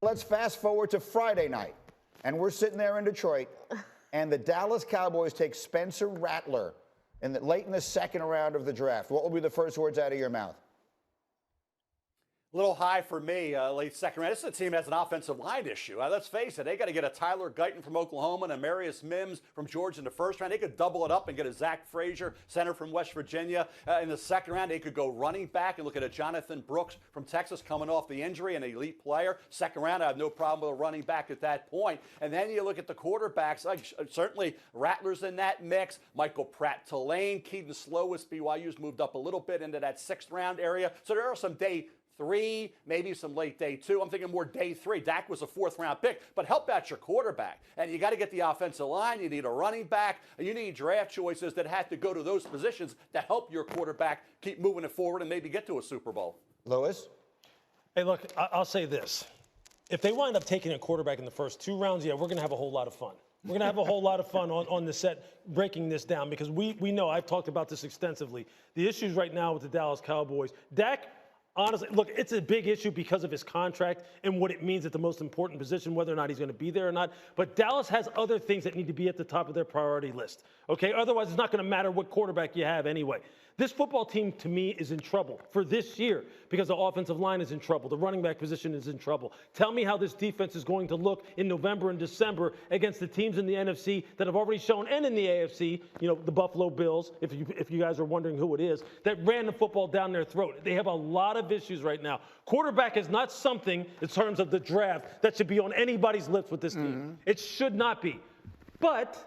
Let's fast forward to Friday night, and we're sitting there in Detroit, and the Dallas Cowboys take Spencer Rattler late in the second round of the draft. What will be the first words out of your mouth? A little high for me, late second round. This is a team that has an offensive line issue. Let's face it, they got to get a Tyler Guyton from Oklahoma and a Marius Mims from Georgia in the first round. They could double it up and get a Zach Frazier, center from West Virginia. In the second round, they could go running back and look at a Jonathan Brooks from Texas coming off the injury, an elite player. Second round, I have no problem with a running back at that point. And then you look at the quarterbacks, certainly Rattler's in that mix. Michael Pratt-Tulane, Keaton Slowis, BYU's moved up a little bit into that sixth round area. So there are some day 3, maybe some late day 2. I'm thinking more day 3. Dak was a 4th round pick, but help out your quarterback. And you got to get the offensive line. You need a running back. You need draft choices that have to go to those positions that help your quarterback keep moving it forward and maybe get to a Super Bowl. Lewis? Hey, look, I'll say this. If they wind up taking a quarterback in the first 2 rounds, yeah, we're going to have a whole lot of fun. We're going to have a whole lot of fun on the set breaking this down because we know, I've talked about this extensively. The issues right now with the Dallas Cowboys, Dak, honestly, look, it's a big issue because of his contract and what it means at the most important position, whether or not he's going to be there or not. But Dallas has other things that need to be at the top of their priority list, okay? Otherwise, it's not going to matter what quarterback you have anyway. This football team, to me, is in trouble for this year because the offensive line is in trouble. The running back position is in trouble. Tell me how this defense is going to look in November and December against the teams in the NFC that have already shown, and in the AFC, you know, the Buffalo Bills, if you guys are wondering who it is, that ran the football down their throat. They have a lot of issues right now. Quarterback is not something, in terms of the draft, that should be on anybody's lips with this team. It should not be. But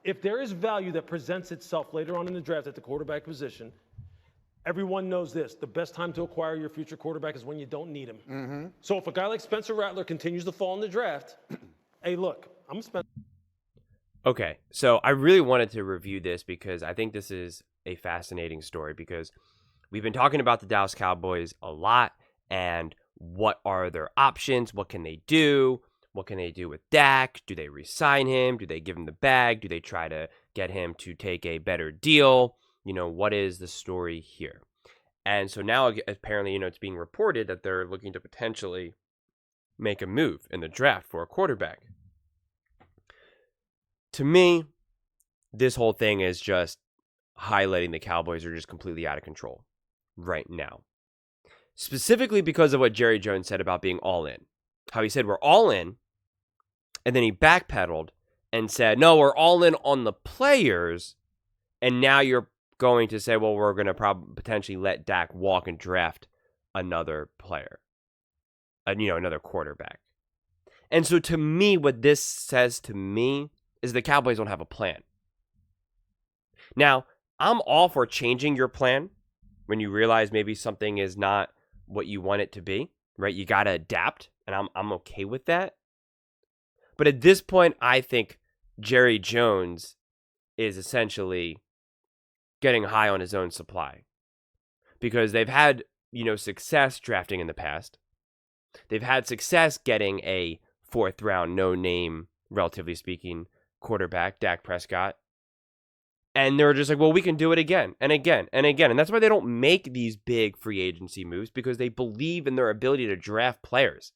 if there is value that presents itself later on in the draft at the quarterback position, everyone knows this. The best time to acquire your future quarterback is when you don't need him. So if a guy like Spencer Rattler continues to fall in the draft, hey, look, I'm Spencer. Okay, so I really wanted to review this because I think this is a fascinating story because we've been talking about the Dallas Cowboys a lot and what are their options, what can they do? What can they do with Dak? Do they re-sign him? Do they give him the bag? Do they try to get him to take a better deal? You know, what is the story here? And so now, apparently, you know, it's being reported that they're looking to potentially make a move in the draft for a quarterback. To me, this whole thing is just highlighting the Cowboys are just completely out of control right now. Specifically because of what Jerry Jones said about being all in. How he said, we're all in. And then he backpedaled and said, no, we're all in on the players. And now you're going to say, well, we're going to potentially let Dak walk and draft another player, another quarterback. And so to me, what this says to me is the Cowboys don't have a plan. Now, I'm all for changing your plan when you realize maybe something is not what you want it to be, right? You got to adapt, and I'm okay with that. But at this point, I think Jerry Jones is essentially getting high on his own supply because they've had, success drafting in the past. They've had success getting a 4th round, no name, relatively speaking, quarterback, Dak Prescott. And they're just like, well, we can do it again and again and again. And that's why they don't make these big free agency moves because they believe in their ability to draft players.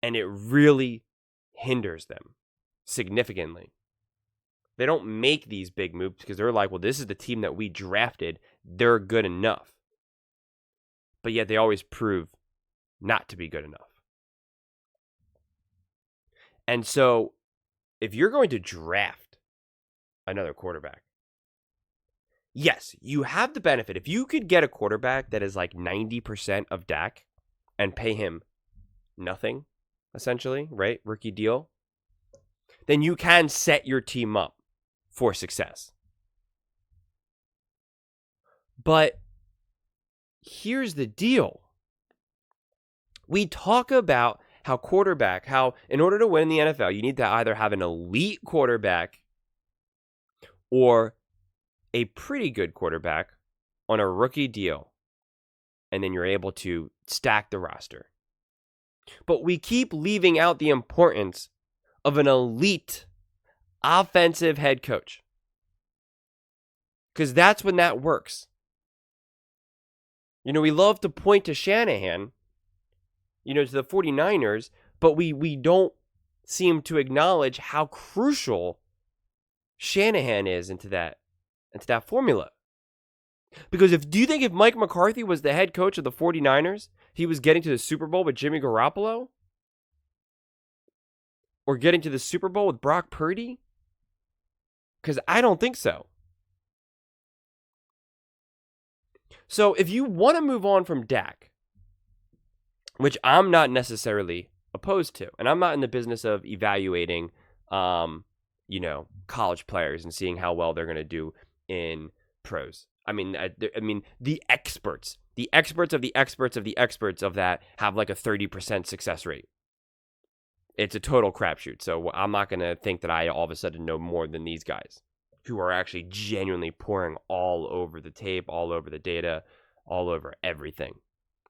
And it really hinders them significantly. They don't make these big moves because they're like, well, this is the team that we drafted. They're good enough. But yet they always prove not to be good enough. And so if you're going to draft another quarterback, yes, you have the benefit. If you could get a quarterback that is like 90% of Dak and pay him nothing, essentially, right? Rookie deal. Then you can set your team up for success. But here's the deal. We talk about how in order to win in the NFL, you need to either have an elite quarterback or a pretty good quarterback on a rookie deal. And then you're able to stack the roster. But we keep leaving out the importance of an elite offensive head coach. Because that's when that works. We love to point to Shanahan to the 49ers, but we don't seem to acknowledge how crucial Shanahan is into that formula. Because do you think if Mike McCarthy was the head coach of the 49ers, he was getting to the Super Bowl with Jimmy Garoppolo? Or getting to the Super Bowl with Brock Purdy? Because I don't think so. So if you want to move on from Dak, which I'm not necessarily opposed to, and I'm not in the business of evaluating, college players and seeing how well they're going to do in pros. I mean, the experts of the experts of the experts of that have like a 30% success rate. It's a total crapshoot. So I'm not going to think that I all of a sudden know more than these guys who are actually genuinely pouring all over the tape, all over the data, all over everything.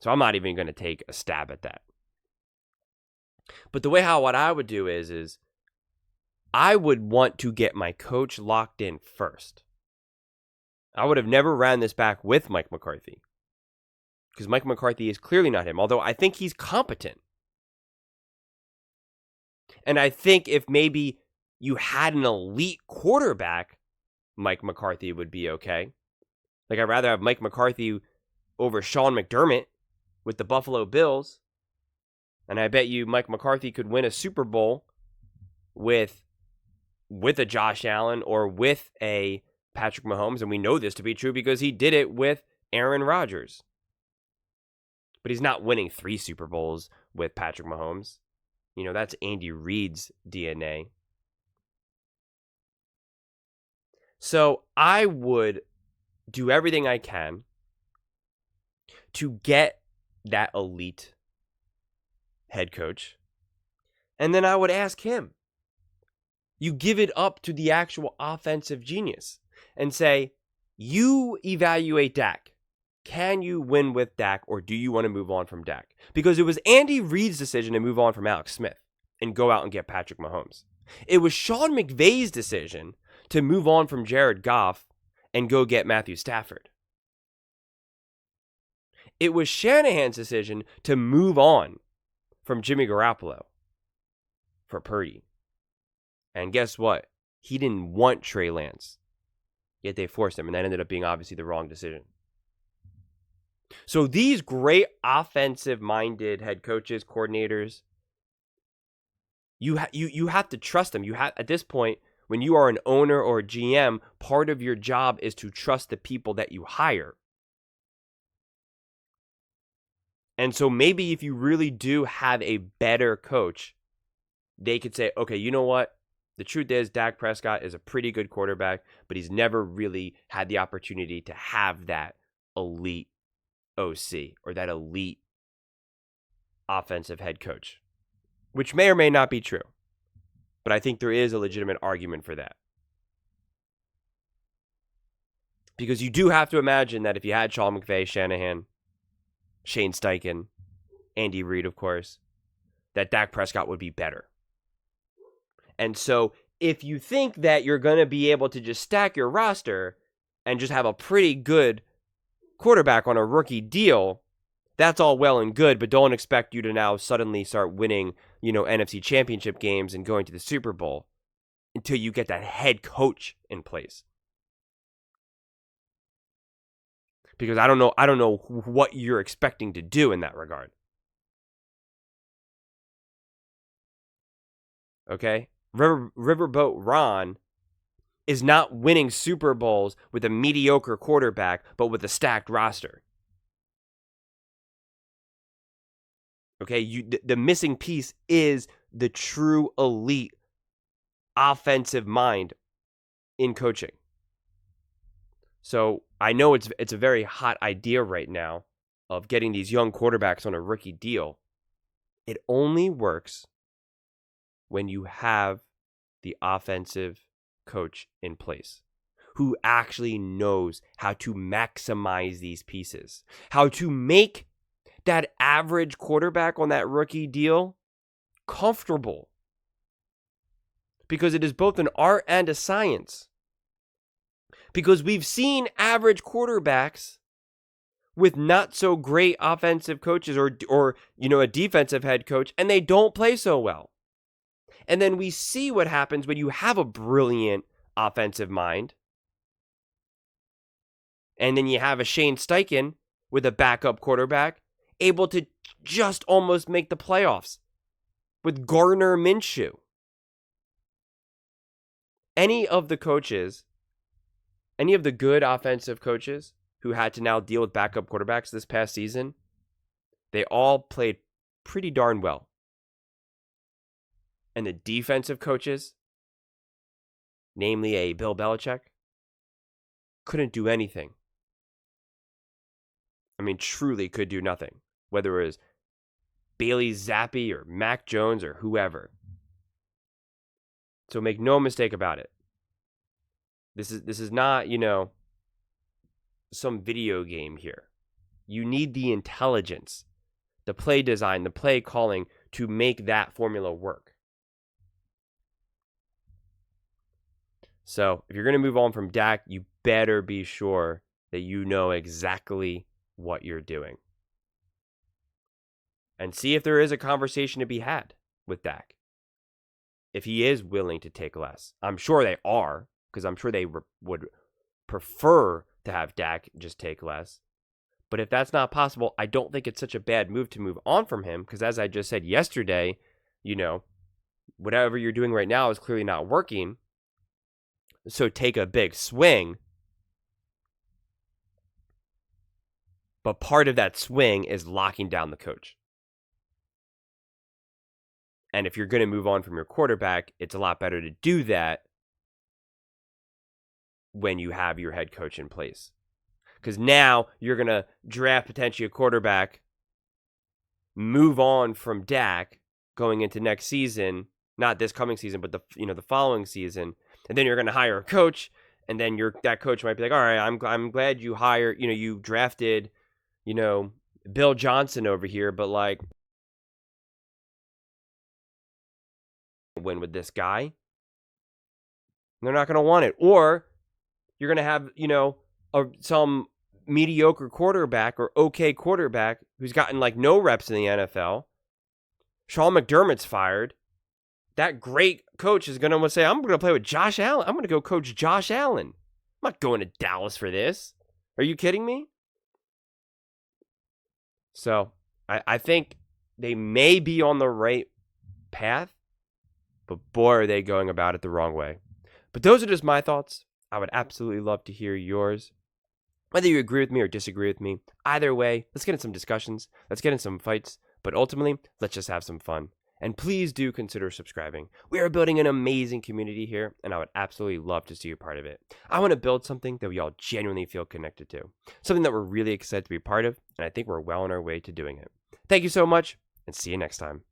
So I'm not even going to take a stab at that. But what I would do is I would want to get my coach locked in first. I would have never ran this back with Mike McCarthy, because Mike McCarthy is clearly not him, although I think he's competent. And I think if maybe you had an elite quarterback, Mike McCarthy would be okay. Like, I'd rather have Mike McCarthy over Sean McDermott with the Buffalo Bills. And I bet you Mike McCarthy could win a Super Bowl with a Josh Allen or with a Patrick Mahomes. And we know this to be true because he did it with Aaron Rodgers. But he's not winning 3 Super Bowls with Patrick Mahomes. That's Andy Reid's DNA. So I would do everything I can to get that elite head coach. And then I would ask him. You give it up to the actual offensive genius and say, you evaluate Dak. Can you win with Dak, or do you want to move on from Dak? Because it was Andy Reid's decision to move on from Alex Smith and go out and get Patrick Mahomes. It was Sean McVay's decision to move on from Jared Goff and go get Matthew Stafford. It was Shanahan's decision to move on from Jimmy Garoppolo for Purdy. And guess what? He didn't want Trey Lance, yet they forced him, and that ended up being obviously the wrong decision. So these great offensive-minded head coaches, coordinators, you have to trust them. You have, at this point, when you are an owner or a GM, part of your job is to trust the people that you hire. And so maybe if you really do have a better coach, they could say, okay, you know what? The truth is Dak Prescott is a pretty good quarterback, but he's never really had the opportunity to have that elite OC or that elite offensive head coach, which may or may not be true. But I think there is a legitimate argument for that. Because you do have to imagine that if you had Sean McVay, Shanahan, Shane Steichen, Andy Reid, of course, that Dak Prescott would be better. And so if you think that you're going to be able to just stack your roster and just have a pretty good quarterback on a rookie deal, that's all well and good, but don't expect you to now suddenly start winning, NFC championship games and going to the Super Bowl until you get that head coach in place. Because I don't know what you're expecting to do in that regard. Okay? Riverboat Ron is not winning Super Bowls with a mediocre quarterback, but with a stacked roster. Okay, the missing piece is the true elite offensive mind in coaching. So I know it's a very hot idea right now of getting these young quarterbacks on a rookie deal. It only works when you have the offensive coach in place who actually knows how to maximize these pieces, how to make that average quarterback on that rookie deal comfortable. Because it is both an art and a science. Because we've seen average quarterbacks with not so great offensive coaches or a defensive head coach, and they don't play so well. And then we see what happens when you have a brilliant offensive mind. And then you have a Shane Steichen with a backup quarterback able to just almost make the playoffs with Gardner Minshew. Any of the good offensive coaches who had to now deal with backup quarterbacks this past season, they all played pretty darn well. And the defensive coaches, namely a Bill Belichick, couldn't do anything. I mean, truly could do nothing. Whether it was Bailey Zappi or Mac Jones or whoever. So make no mistake about it. This is not, some video game here. You need the intelligence, the play design, the play calling to make that formula work. So if you're going to move on from Dak, you better be sure that you know exactly what you're doing. And see if there is a conversation to be had with Dak. If he is willing to take less. I'm sure they are, because I'm sure they would prefer to have Dak just take less. But if that's not possible, I don't think it's such a bad move to move on from him, because as I just said yesterday, whatever you're doing right now is clearly not working. So take a big swing. But part of that swing is locking down the coach. And if you're going to move on from your quarterback, it's a lot better to do that when you have your head coach in place. Because now you're going to draft potentially a quarterback, move on from Dak going into next season, not this coming season, but the following season. And then you're going to hire a coach, and then that coach might be like, all right, I'm glad you hired, you drafted, Bill Johnson over here, but like, win with this guy. They're not going to want it. Or you're going to have, some mediocre quarterback or okay quarterback who's gotten like no reps in the NFL. Sean McDermott's fired. That great coach is going to say, I'm going to play with Josh Allen. I'm going to go coach Josh Allen. I'm not going to Dallas for this. Are you kidding me? So I think they may be on the right path, but boy, are they going about it the wrong way. But those are just my thoughts. I would absolutely love to hear yours. Whether you agree with me or disagree with me, either way, let's get in some discussions. Let's get in some fights. But ultimately, let's just have some fun. And please do consider subscribing. We are building an amazing community here, and I would absolutely love to see you part of it. I want to build something that we all genuinely feel connected to. Something that we're really excited to be part of, and I think we're well on our way to doing it. Thank you so much, and see you next time.